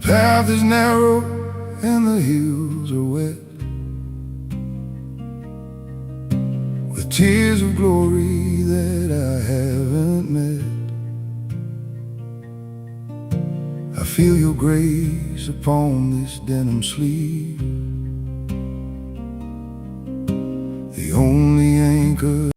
path is narrow and the hills are wet with tears of glory that I haven't met. I feel your grace upon this denim sleeve, the only anchor